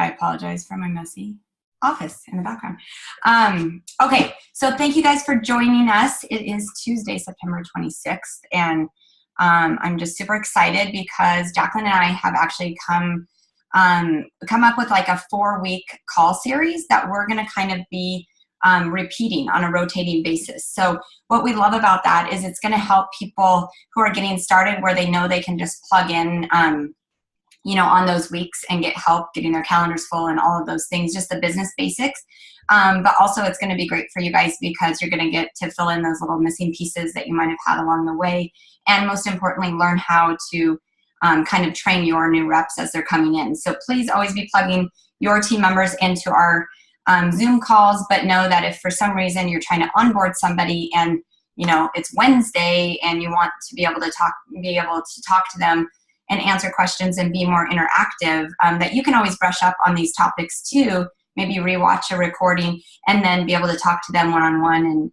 I apologize for my messy office in the background. Okay, so thank you guys for joining us. It is Tuesday, September 26th, and I'm just super excited because Jacqueline and I have actually come up with like a 4-week call series that we're going to kind of be repeating on a rotating basis. So what we love about that is it's going to help people who are getting started where they know they can just plug in on those weeks and get help getting their calendars full and all of those things, just the business basics. But also it's going to be great for you guys because you're going to get to fill in those little missing pieces that you might have had along the way. And most importantly, learn how to kind of train your new reps as they're coming in. So please always be plugging your team members into our Zoom calls, but know that if for some reason you're trying to onboard somebody and it's Wednesday and you want to be able to talk to them and answer questions and be more interactive, that you can always brush up on these topics too, maybe rewatch a recording and then be able to talk to them one-on-one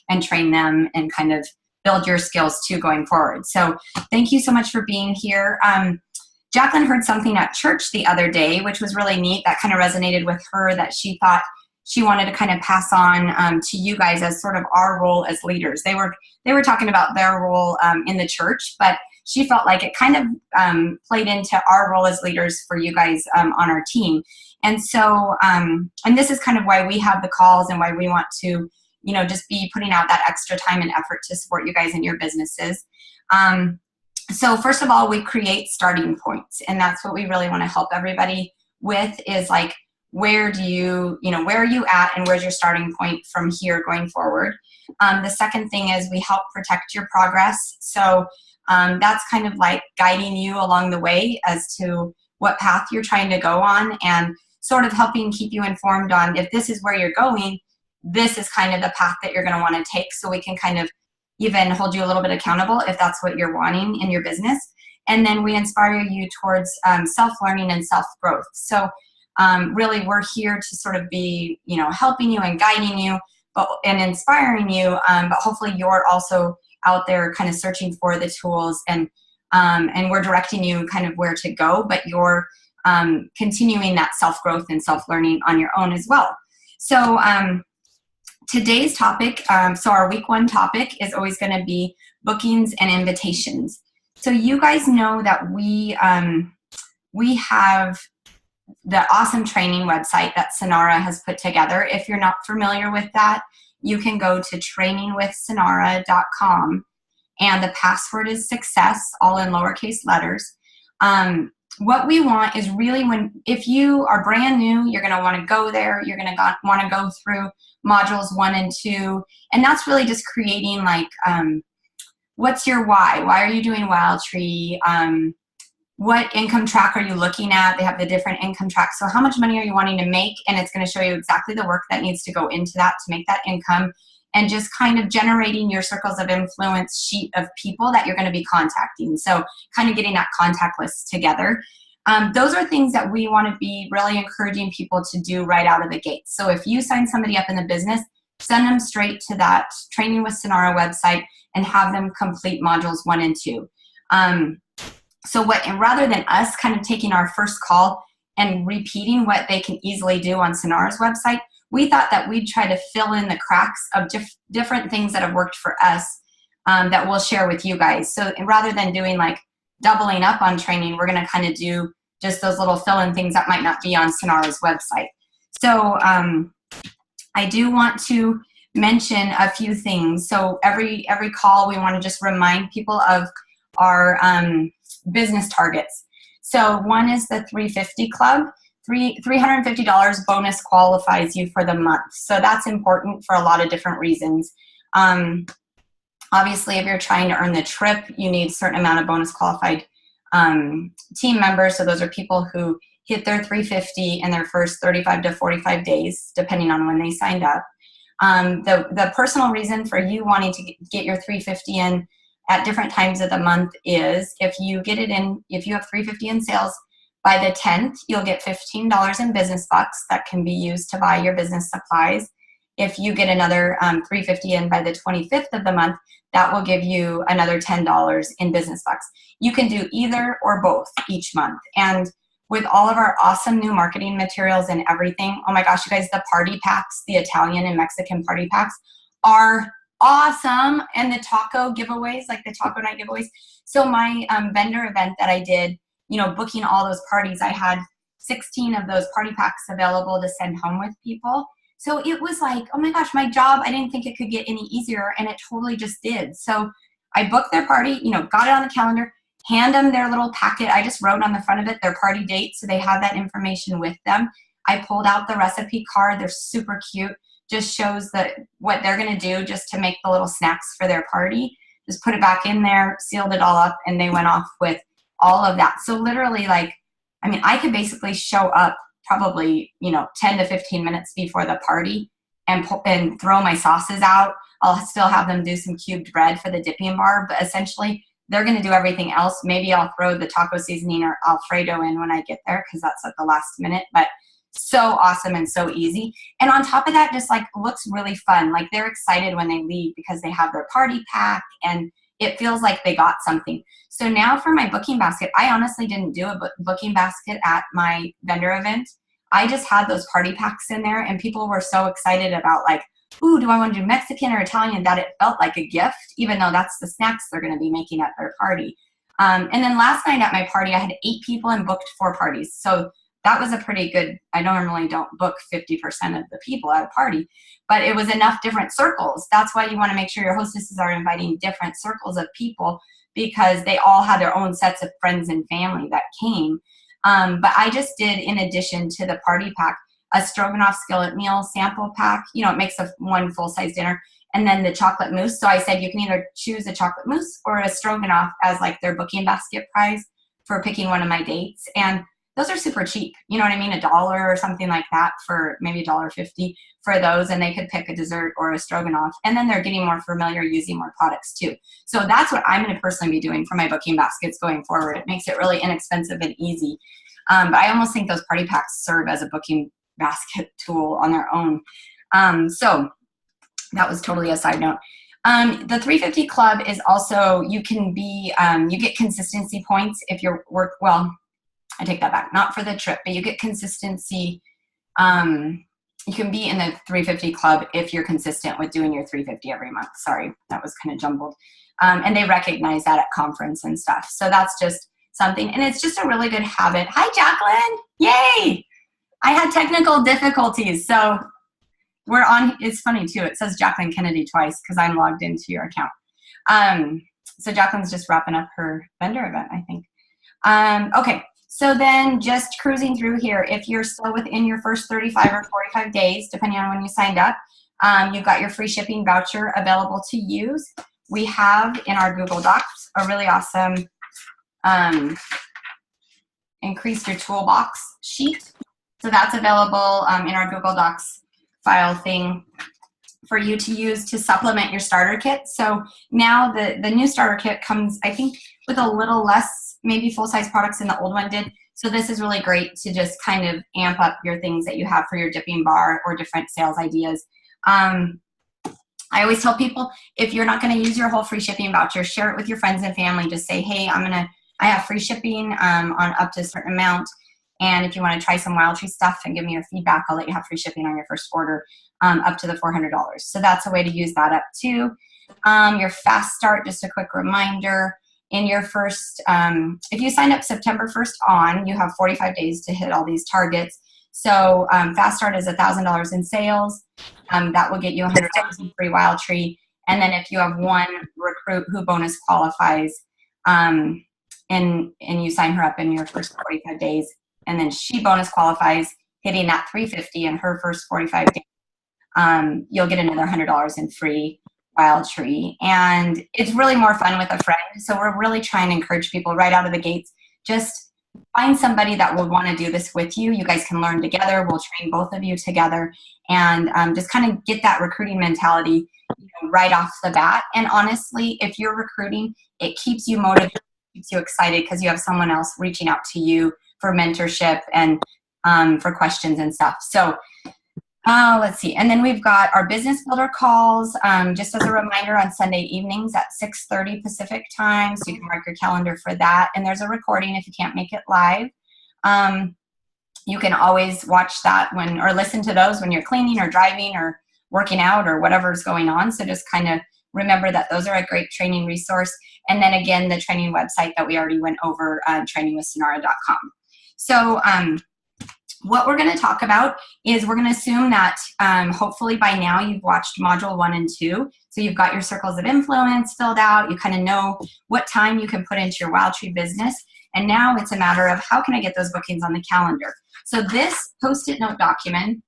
and train them and kind of build your skills too going forward. So thank you so much for being here. Jacqueline heard something at church the other day, which was really neat. That kind of resonated with her, that she thought she wanted to kind of pass on to you guys as sort of our role as leaders. They were talking about their role in the church, but she felt like it kind of played into our role as leaders for you guys on our team. And so, and this is kind of why we have the calls and why we want to, just be putting out that extra time and effort to support you guys in your businesses. So first of all, we create starting points, and that's what we really want to help everybody with is like, where are you at and where's your starting point from here going forward? The second thing is we help protect your progress. So that's kind of like guiding you along the way as to what path you're trying to go on and sort of helping keep you informed on if this is where you're going, this is kind of the path that you're going to want to take, so we can kind of even hold you a little bit accountable if that's what you're wanting in your business. And then we inspire you towards self-learning and self-growth. So really we're here to sort of be, helping you and guiding you and inspiring you, but hopefully you're also out there kind of searching for the tools and we're directing you kind of where to go, but you're continuing that self-growth and self-learning on your own as well. So today's topic, so our week 1 topic is always going to be bookings and invitations. So you guys know that we have the awesome training website that Sonara has put together. If you're not familiar with that, you can go to trainingwithsonara.com and the password is success, all in lowercase letters. What we want is really if you are brand new, you're going to want to go there. You're going to want to go through modules 1 and 2. And that's really just creating like, what's your why? Why are you doing WildTree? What income track are you looking at? They have the different income tracks. So how much money are you wanting to make? And it's going to show you exactly the work that needs to go into that to make that income, and just kind of generating your circles of influence sheet of people that you're going to be contacting. So kind of getting that contact list together. Those are things that we want to be really encouraging people to do right out of the gate. So if you sign somebody up in the business, send them straight to that Training with Sonara website and have them complete modules 1 and 2. And rather than us kind of taking our first call and repeating what they can easily do on Sonara's website, we thought that we'd try to fill in the cracks of different things that have worked for us that we'll share with you guys. So rather than doing like doubling up on training, we're going to kind of do just those little fill-in things that might not be on Sonara's website. So I do want to mention a few things. So every call, we want to just remind people of our business targets. So one is the 350 Club. $350 bonus qualifies you for the month. So that's important for a lot of different reasons. Obviously, if you're trying to earn the trip, you need a certain amount of bonus qualified team members. So those are people who hit their 350 in their first 35 to 45 days, depending on when they signed up. The personal reason for you wanting to get your 350 in at different times of the month is if you get it in, if you have 350 in sales by the 10th, you'll get $15 in business bucks that can be used to buy your business supplies. If you get another 350 in by the 25th of the month, that will give you another $10 in business bucks. You can do either or both each month. And with all of our awesome new marketing materials and everything. Oh my gosh, you guys, the party packs, the Italian and Mexican party packs are awesome. And the taco giveaways, like the taco night giveaways. So my vendor event that I did, you know, booking all those parties, I had 16 of those party packs available to send home with people. So it was like, oh my gosh, my job, I didn't think it could get any easier, and it totally just did. So I booked their party, you know, got it on the calendar, hand them their little packet. I just wrote on the front of it their party date, so they have that information with them. I pulled out the recipe card. They're super cute. Just shows what they're going to do just to make the little snacks for their party. Just put it back in there, sealed it all up, and they went off with all of that. So literally, like, I mean, I could basically show up probably, you know, 10 to 15 minutes before the party and throw my sauces out. I'll still have them do some cubed bread for the dipping bar, but essentially they're going to do everything else. Maybe I'll throw the taco seasoning or Alfredo in when I get there, because that's at the last minute. But so awesome and so easy. And on top of that, just like looks really fun. Like they're excited when they leave because they have their party pack and it feels like they got something. So now for my booking basket, I honestly didn't do a booking basket at my vendor event. I just had those party packs in there, and people were so excited about, like, ooh, do I want to do Mexican or Italian, that it felt like a gift, even though that's the snacks they're going to be making at their party. And then last night at my party, I had 8 people and booked 4 parties. So that was a pretty good, I normally don't book 50% of the people at a party, but it was enough different circles. That's why you want to make sure your hostesses are inviting different circles of people, because they all had their own sets of friends and family that came. But I just did, in addition to the party pack, a stroganoff skillet meal sample pack. You know, it makes one full-size dinner. And then the chocolate mousse. So I said you can either choose a chocolate mousse or a stroganoff as like their booking basket prize for picking one of my dates. And those are super cheap. You know what I mean? $1 or something like that, for maybe $1.50 for those. And they could pick a dessert or a stroganoff. And then they're getting more familiar using more products too. So that's what I'm going to personally be doing for my booking baskets going forward. It makes it really inexpensive and easy. But I almost think those party packs serve as a booking basket tool on their own. So that was totally a side note. The 350 Club is also, you can be, you get consistency points if you work, well, I take that back, not for the trip, but you get consistency. You can be in the 350 Club if you're consistent with doing your 350 every month. Sorry, that was kind of jumbled. And they recognize that at conference and stuff. So that's just something, and it's just a really good habit. Hi, Jacqueline. Yay. I had technical difficulties, so we're on. It's funny too. It says Jacqueline Kennedy twice because I'm logged into your account. So Jacqueline's just wrapping up her vendor event, I think. Okay, so then just cruising through here. If you're still within your first 35 or 45 days, depending on when you signed up, you've got your free shipping voucher available to use. We have in our Google Docs a really awesome increase your toolbox sheet. So that's available in our Google Docs file thing for you to use to supplement your starter kit. So now the new starter kit comes, I think, with a little less maybe full-size products than the old one did. So this is really great to just kind of amp up your things that you have for your dipping bar or different sales ideas. I always tell people, if you're not going to use your whole free shipping voucher, share it with your friends and family. Just say, hey, I have free shipping on up to a certain amount. And if you want to try some Wild Tree stuff and give me your feedback, I'll let you have free shipping on your first order up to the $400. So that's a way to use that up too. Your fast start, just a quick reminder, in your first, if you sign up September 1st on, you have 45 days to hit all these targets. So fast start is $1,000 in sales. That will get you $100 in free Wild Tree. And then if you have one recruit who bonus qualifies and you sign her up in your first 45 days, and then she bonus qualifies, hitting that 350 in her first 45 days, you'll get another $100 in free Wild Tree. And it's really more fun with a friend. So we're really trying to encourage people right out of the gates. Just find somebody that will want to do this with you. You guys can learn together. We'll train both of you together, and just kind of get that recruiting mentality, right off the bat. And honestly, if you're recruiting, it keeps you motivated, keeps you excited, because you have someone else reaching out to you for mentorship and for questions and stuff. So let's see. And then we've got our business builder calls, just as a reminder, on Sunday evenings at 6:30 Pacific time. So you can mark your calendar for that. And there's a recording if you can't make it live. You can always watch that or listen to those when you're cleaning or driving or working out or whatever's going on. So just kind of remember that those are a great training resource. And then again, the training website that we already went over, trainingwithsonara.com. So what we're going to talk about is we're going to assume that hopefully by now you've watched module 1 and 2. So you've got your circles of influence filled out. You kind of know what time you can put into your Wild Tree business. And now it's a matter of how can I get those bookings on the calendar? So this Post-it note document,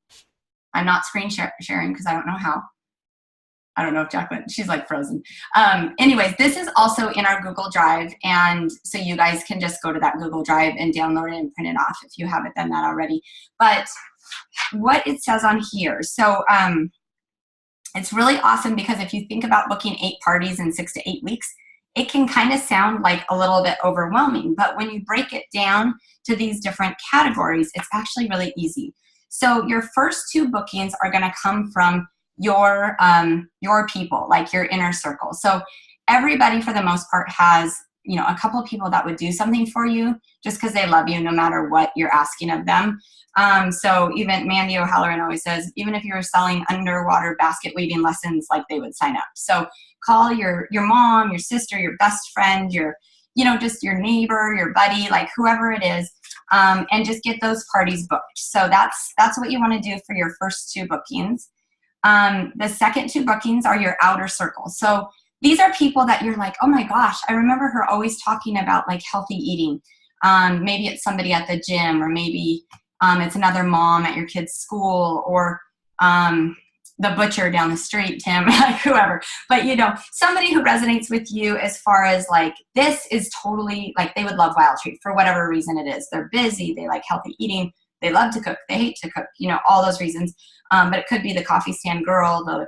I'm not screen sharing because I don't know how. I don't know if Jacqueline, she's like frozen. Anyways, this is also in our Google Drive. And so you guys can just go to that Google Drive and download it and print it off if you haven't done that already. But what it says on here, so it's really awesome because if you think about booking 8 parties in 6 to 8 weeks, it can kind of sound like a little bit overwhelming. But when you break it down to these different categories, it's actually really easy. So your first 2 bookings are going to come from your people, like your inner circle. So everybody for the most part has, you know, a couple of people that would do something for you just because they love you no matter what you're asking of them. So even Mandy O'Halloran always says, even if you were selling underwater basket weaving lessons, like they would sign up. So call your mom, your sister, your best friend, just your neighbor, your buddy, like whoever it is, and just get those parties booked. So that's what you want to do for your first 2 bookings. The second 2 bookings are your outer circle. So these are people that you're like, oh my gosh, I remember her always talking about like healthy eating. Maybe it's somebody at the gym, or maybe it's another mom at your kid's school, or the butcher down the street, Tim, like whoever. But somebody who resonates with you as far as like, this is totally like they would love Wild Tree for whatever reason it is. They're busy, they like healthy eating, they love to cook, they hate to cook, all those reasons. But it could be the coffee stand girl,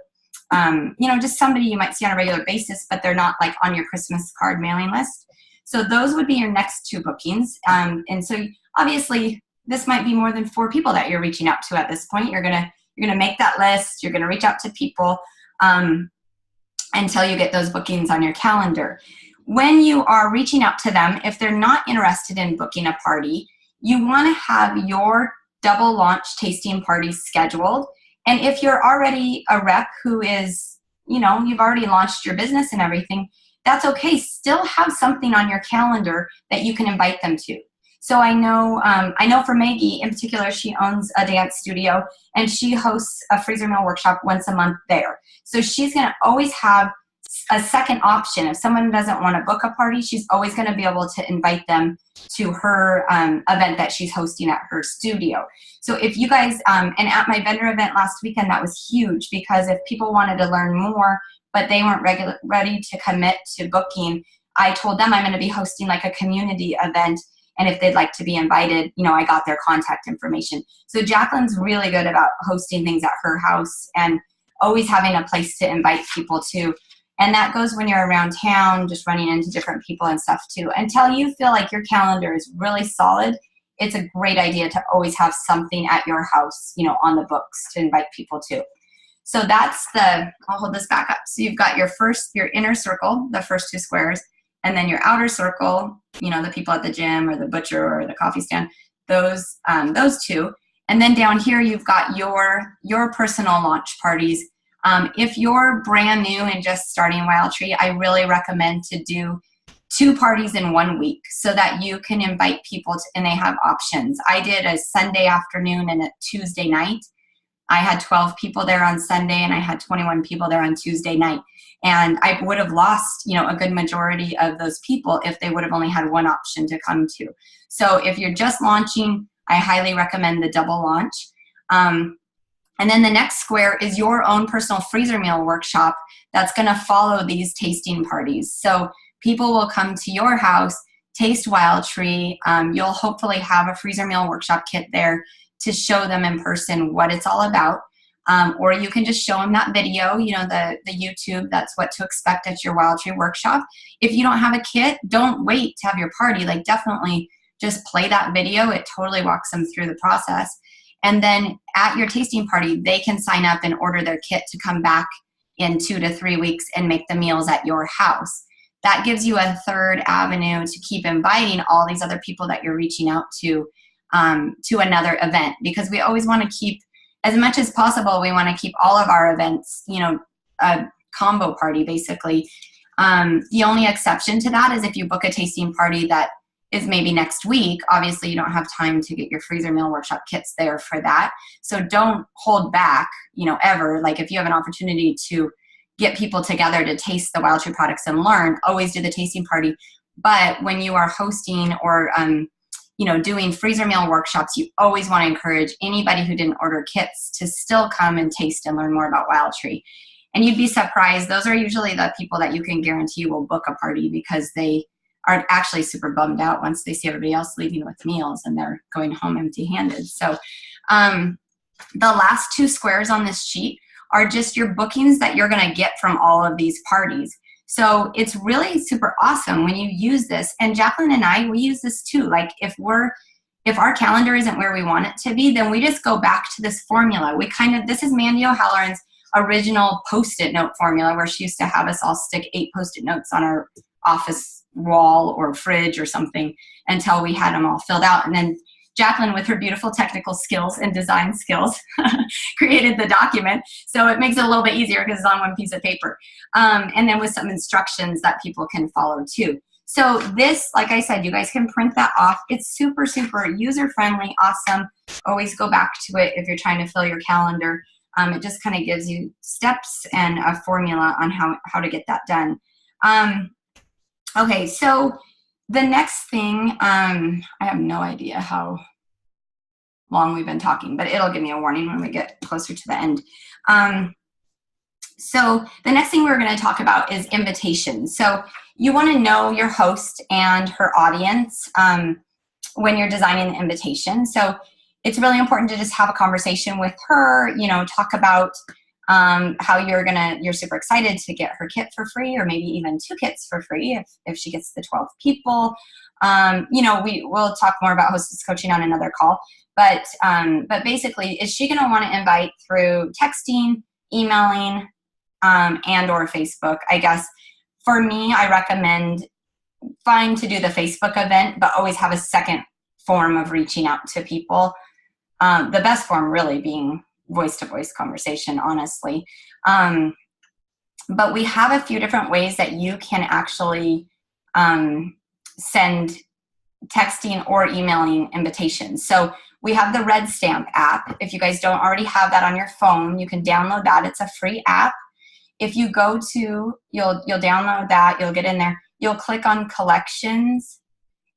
just somebody you might see on a regular basis, but they're not like on your Christmas card mailing list. So those would be your next 2 bookings. And so obviously this might be more than 4 people that you're reaching out to at this point. You're gonna make that list. You're gonna reach out to people until you get those bookings on your calendar. When you are reaching out to them, if they're not interested in booking a party, you want to have your double launch tasting parties scheduled. And if you're already a rep who is, you've already launched your business and everything, that's okay. Still have something on your calendar that you can invite them to. So I know for Maggie in particular, she owns a dance studio and she hosts a freezer meal workshop once a month there. So she's going to always have a second option. If someone doesn't want to book a party, she's always going to be able to invite them to her event that she's hosting at her studio. So if you guys, and at my vendor event last weekend, that was huge because if people wanted to learn more, but they weren't ready to commit to booking, I told them I'm going to be hosting like a community event. And if they'd like to be invited, I got their contact information. So Jacqueline's really good about hosting things at her house and always having a place to invite people to. And that goes when you're around town, just running into different people and stuff too. Until you feel like your calendar is really solid, it's a great idea to always have something at your house, on the books to invite people to. So that's I'll hold this back up. So you've got your inner circle, the first 2 squares, and then your outer circle, the people at the gym or the butcher or the coffee stand, those 2. And then down here, you've got your personal launch parties. If you're brand new and just starting Wild Tree, I really recommend to do 2 parties in 1 week so that you can invite people and they have options. I did a Sunday afternoon and a Tuesday night. I had 12 people there on Sunday and I had 21 people there on Tuesday night. And I would have lost, a good majority of those people if they would have only had 1 option to come to. So if you're just launching, I highly recommend the double launch. And then the next square is your own personal freezer meal workshop that's going to follow these tasting parties. So people will come to your house, taste Wild Tree. You'll hopefully have a freezer meal workshop kit there to show them in person what it's all about. Or you can just show them that video, the YouTube, that's what to expect at your Wild Tree workshop. If you don't have a kit, don't wait to have your party. Like definitely just play that video. It totally walks them through the process. And then at your tasting party, they can sign up and order their kit to come back in 2 to 3 weeks and make the meals at your house. That gives you a third avenue to keep inviting all these other people that you're reaching out to to another event, because we always want to keep, as much as possible, we want to keep all of our events, you know, a combo party basically. The only exception to that is if you book a tasting party that is maybe next week. Obviously you don't have time to get your freezer meal workshop kits there for that. So don't hold back, you know, ever. Like if you have an opportunity to get people together to taste the Wild Tree products and learn, always do the tasting party. But when you are hosting or, you know, doing freezer meal workshops, you always want to encourage anybody who didn't order kits to still come and taste and learn more about Wild Tree. And you'd be surprised. Those are usually the people that you can guarantee will book a party, because they are actually super bummed out once they see everybody else leaving with meals and they're going home empty-handed. So the last 2 squares on this sheet are just your bookings that you're going to get from all of these parties. So it's really super awesome when you use this. And Jacqueline and I, we use this too. Like if our calendar isn't where we want it to be, then we just go back to this formula. This is Mandy O'Halloran's original Post-it note formula, where she used to have us all stick 8 Post-it notes on our office wall or fridge or something until we had them all filled out. And then Jacqueline, with her beautiful technical skills and design skills, created the document. So it makes it a little bit easier because it's on one piece of paper. And then with some instructions that people can follow too. So this, like I said, you guys can print that off. It's super, super user-friendly, awesome. Always go back to it if you're trying to fill your calendar. It just kind of gives you steps and a formula on how to get that done. Okay, so the next thing, I have no idea how long we've been talking, but it'll give me a warning when we get closer to the end. So the next thing we're going to talk about is invitations. So you want to know your host and her audience when you're designing the invitation. So it's really important to just have a conversation with her, you know, talk about how you're super excited to get her kit for free, or maybe even 2 kits for free if she gets the 12 people. You know, we'll talk more about hostess coaching on another call, but basically, is she going to want to invite through texting, emailing, and or Facebook? I guess for me, I recommend fine to do the Facebook event, but always have a second form of reaching out to people. The best form really being voice-to-voice conversation, honestly. But we have a few different ways that you can actually send texting or emailing invitations. So we have the Red Stamp app. If you guys don't already have that on your phone, you can download that. It's a free app. If you go to, you'll download that, you'll get in there, you'll click on collections,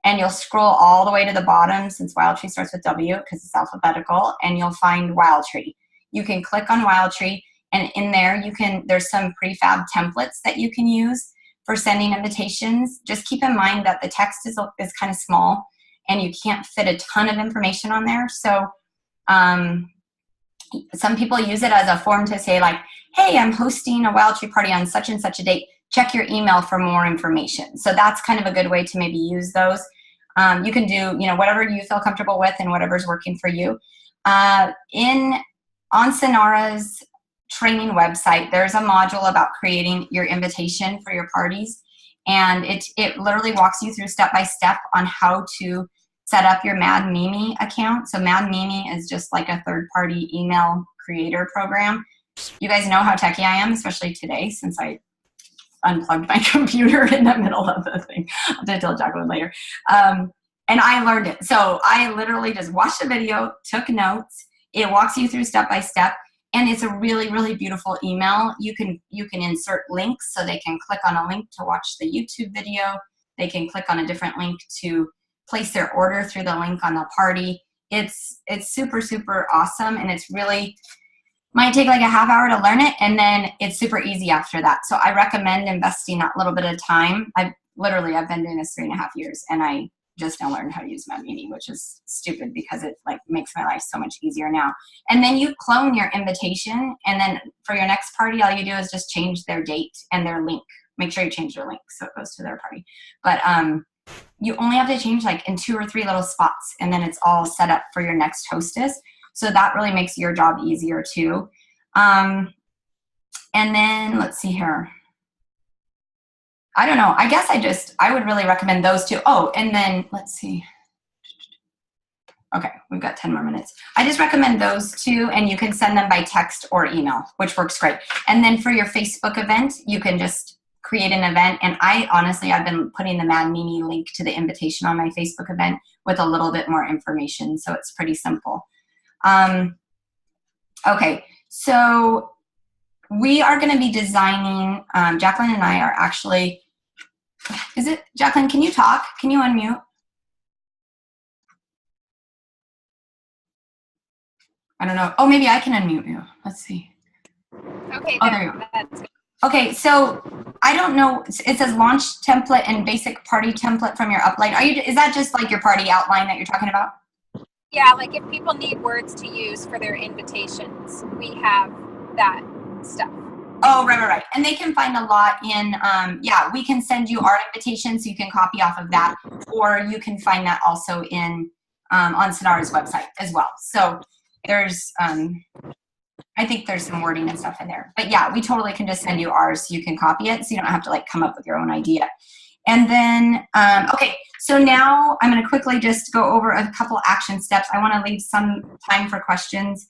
and you'll scroll all the way to the bottom, since Wild Tree starts with W because it's alphabetical, and you'll find Wild Tree. You can click on Wild Tree, and in there there's some prefab templates that you can use for sending invitations. Just keep in mind that the text is kind of small and you can't fit a ton of information on there. So some people use it as a form to say like, hey, I'm hosting a Wild Tree party on such and such a date. Check your email for more information. So that's kind of a good way to maybe use those. You can do, you know, whatever you feel comfortable with and whatever's working for you. On Sonara's training website, there's a module about creating your invitation for your parties. And it literally walks you through step-by-step on how to set up your Mad Mimi account. So Mad Mimi is just like a third-party email creator program. You guys know how techie I am, especially today, since I unplugged my computer in the middle of the thing. I'll tell Jacqueline later. And I learned it. So I literally just watched the video, took notes. It walks you through step by step, and it's a really, really beautiful email. You can insert links, so they can click on a link to watch the YouTube video. They can click on a different link to place their order through the link on the party. It's super, super awesome, and it's really might take like a half hour to learn it, and then it's super easy after that. So I recommend investing that little bit of time. I've been doing this 3.5 years, and I just now learned how to use Mad Mimi, which is stupid because it like makes my life so much easier now. And then you clone your invitation, and then for your next party, all you do is just change their date and their link. Make sure you change their link so it goes to their party. But you only have to change like in 2 or 3 little spots, and then it's all set up for your next hostess. So that really makes your job easier too. And then let's see here. I don't know. I guess I would really recommend those two. Oh, and then let's see. Okay, we've got 10 more minutes. I just recommend those two, and you can send them by text or email, which works great. And then for your Facebook event, you can just create an event. And I've been putting the Mad Mimi link to the invitation on my Facebook event with a little bit more information. So it's pretty simple. Okay, so we are going to be designing, Jacqueline and I are actually, Jacqueline, can you talk? Can you unmute? I don't know. Oh, maybe I can unmute you. Let's see. Okay, there you go. Okay, so I don't know. It says launch template and basic party template from your upline. Is that just like your party outline that you're talking about? Yeah, like if people need words to use for their invitations, we have that stuff. Oh, right. And they can find a lot in, we can send you our invitation so you can copy off of that, or you can find that also in on Sonara's website as well. So there's, I think there's some wording and stuff in there. But yeah, we totally can just send you ours so you can copy it so you don't have to like come up with your own idea. And then, okay, so now I'm going to quickly just go over a couple action steps. I want to leave some time for questions.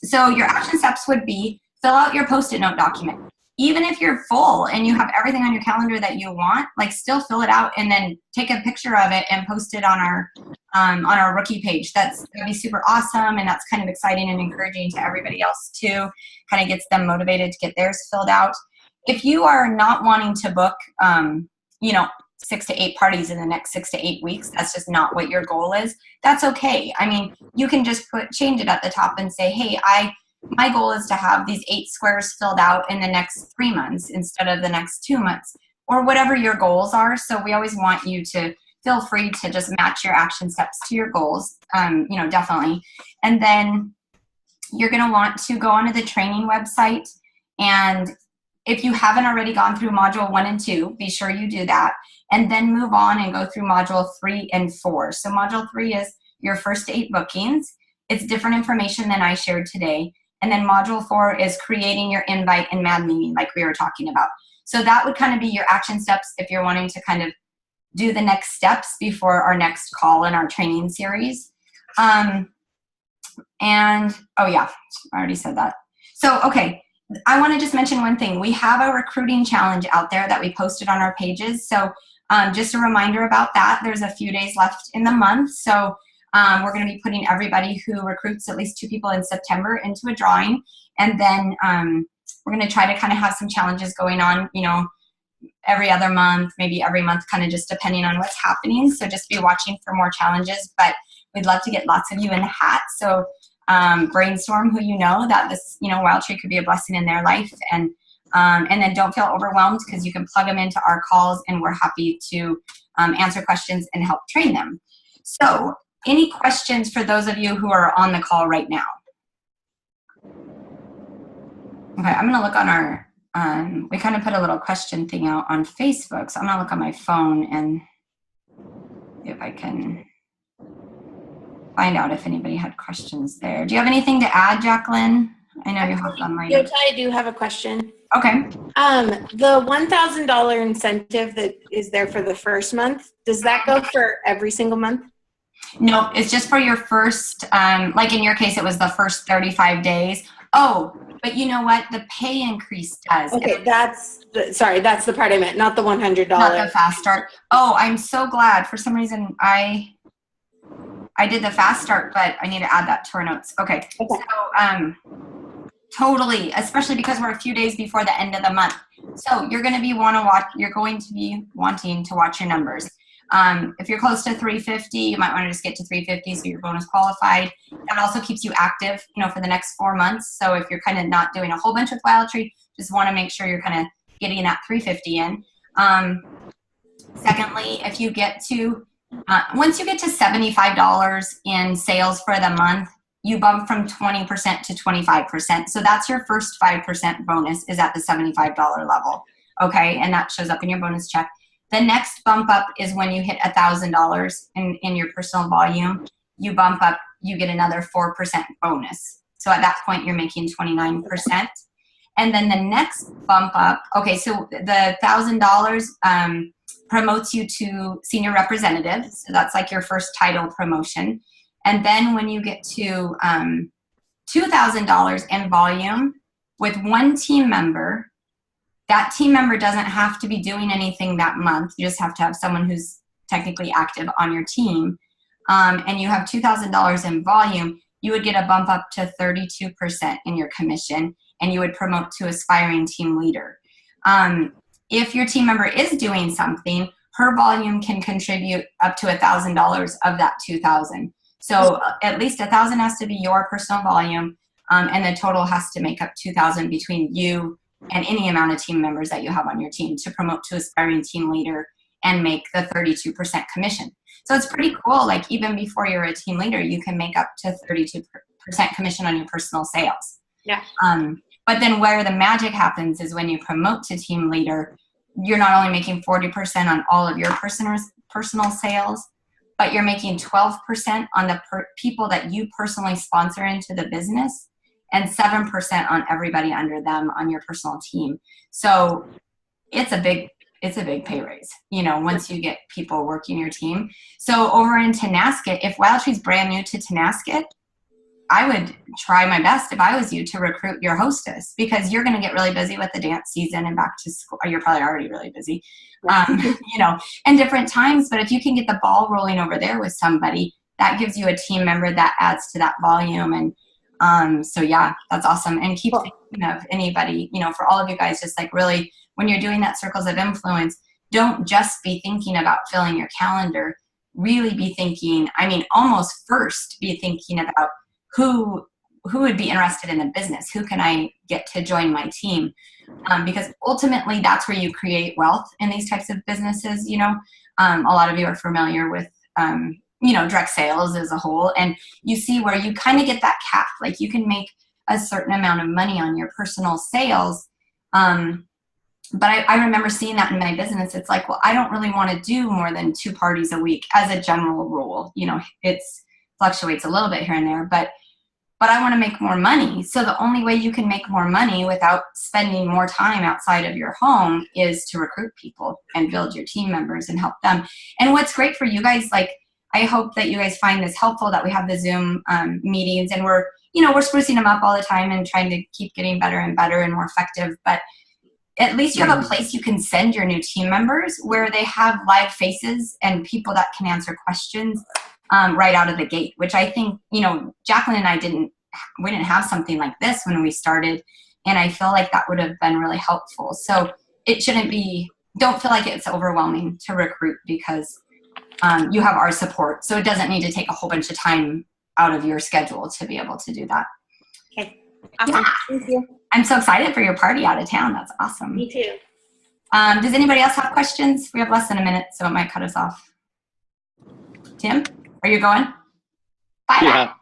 So your action steps would be fill out your Post-it note document. Even if you're full and you have everything on your calendar that you want, like still fill it out and then take a picture of it and post it on our rookie page. That'd be super awesome, and that's kind of exciting and encouraging to everybody else too. Kind of gets them motivated to get theirs filled out. If you are not wanting to book, 6 to 8 parties in the next 6 to 8 weeks, that's just not what your goal is. That's okay. I mean, you can just change it at the top and say, hey, my goal is to have these 8 squares filled out in the next 3 months instead of the next 2 months, or whatever your goals are. So we always want you to feel free to just match your action steps to your goals, definitely. And then you're going to want to go onto the training website, and if you haven't already gone through module 1 and 2, be sure you do that, and then move on and go through module 3 and 4. So module 3 is your first 8 bookings. It's different information than I shared today. And then module 4 is creating your invite and Mad Mimi, like we were talking about. So that would kind of be your action steps if you're wanting to kind of do the next steps before our next call in our training series. I already said that. So, okay, I want to just mention one thing. We have a recruiting challenge out there that we posted on our pages. So just a reminder about that. There's a few days left in the month. So we're going to be putting everybody who recruits at least 2 people in September into a drawing. And then we're going to try to kind of have some challenges going on, every other month, maybe every month, kind of just depending on what's happening. So just be watching for more challenges. But we'd love to get lots of you in the hat. So brainstorm who that this, Wild Tree could be a blessing in their life. And then don't feel overwhelmed, because you can plug them into our calls and we're happy to answer questions and help train them. So any questions for those of you who are on the call right now? Okay, I'm going to look on our, we kind of put a little question thing out on Facebook. So I'm going to look on my phone and see if I can find out if anybody had questions there. Do you have anything to add, Jacqueline? I know you hopped on right now. I do have a question. Okay. The $1,000 incentive that is there for the first month, does that go for every single month? No, it's just for your first, like in your case, it was the first 35 days. Oh, but you know what? The pay increase does. Okay, that's the part I meant, not the $100. Not the fast start. Oh, I'm so glad. For some reason, I did the fast start, but I need to add that to our notes. Okay. So, totally, especially because we're a few days before the end of the month. So you're going to be wanting to watch your numbers. If you're close to 350, you might want to just get to 350 so you're bonus qualified. That also keeps you active, for the next 4 months. So if you're kind of not doing a whole bunch with Wild Tree, just want to make sure you're kind of getting that 350 in. Secondly, if you get to, once you get to $75 in sales for the month, you bump from 20% to 25%. So that's your first 5% bonus is at the $75 level. Okay, and that shows up in your bonus check. The next bump up is when you hit $1,000 in your personal volume. You bump up, you get another 4% bonus. So at that point, you're making 29%. And then the next bump up, okay, so the $1,000 promotes you to senior representative. So that's like your first title promotion. And then when you get to $2,000 in volume with one team member, that team member doesn't have to be doing anything that month. You just have to have someone who's technically active on your team. And you have $2,000 in volume, you would get a bump up to 32% in your commission, and you would promote to aspiring team leader. If your team member is doing something, her volume can contribute up to $1,000 of that $2,000. So at least $1,000 has to be your personal volume, and the total has to make up $2,000 between you and any amount of team members that you have on your team to promote to aspiring team leader and make the 32% commission. So it's pretty cool. Like even before you're a team leader, you can make up to 32% commission on your personal sales. Yeah. But then where the magic happens is when you promote to team leader, you're not only making 40% on all of your personal sales, but you're making 12% on the people that you personally sponsor into the business, and 7% on everybody under them on your personal team. So it's a big pay raise, you know, once you get people working your team. So over in Tenasket, if Wild Tree's brand new to Tenasket, I would try my best if I was you to recruit your hostess, because you're going to get really busy with the dance season and back to school. You're probably already really busy, you know, and different times. But if you can get the ball rolling over there with somebody, that gives you a team member that adds to that volume. And so, yeah, that's awesome. And keep thinking of anybody, you know, for all of you guys, just like really when you're doing that circles of influence, don't just be thinking about filling your calendar. Really be thinking, I mean, almost first be thinking about who would be interested in the business? Who can I get to join my team? Because ultimately that's where you create wealth in these types of businesses. You know, a lot of you are familiar with, you know, direct sales as a whole, and you see where you kind of get that cap. Like you can make a certain amount of money on your personal sales. But I remember seeing that in my business. It's like, well, I don't really want to do more than 2 parties a week as a general rule. You know, it's fluctuates a little bit here and there, but I want to make more money. So the only way you can make more money without spending more time outside of your home is to recruit people and build your team members and help them. And what's great for you guys, like, I hope that you guys find this helpful, that we have the Zoom meetings, and we're sprucing them up all the time and trying to keep getting better and better and more effective. But at least you have a place you can send your new team members where they have live faces and people that can answer questions right out of the gate, which I think, you know, Jacqueline and I didn't have something like this when we started. And I feel like that would have been really helpful. So it don't feel like it's overwhelming to recruit, because you have our support. So it doesn't need to take a whole bunch of time out of your schedule to be able to do that. Okay. Awesome. Yeah. Thank you. I'm so excited for your party out of town. That's awesome. Me too. Does anybody else have questions? We have less than a minute, so it might cut us off. Tim, are you going? Bye. Yeah,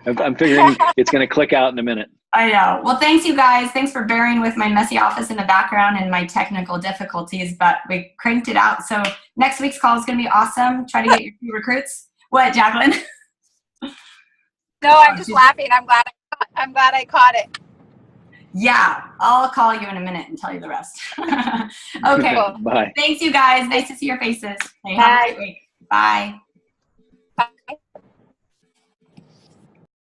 I'm figuring it's going to click out in a minute. I know. Well, thanks, you guys. Thanks for bearing with my messy office in the background and my technical difficulties, but we cranked it out. So next week's call is going to be awesome. Try to get your new recruits. What, Jacqueline? No, I'm just laughing. I'm glad I caught it. Yeah, I'll call you in a minute and tell you the rest. Okay. Cool. Bye. Thanks, you guys. Nice to see your faces. Hey, have a great week. Bye.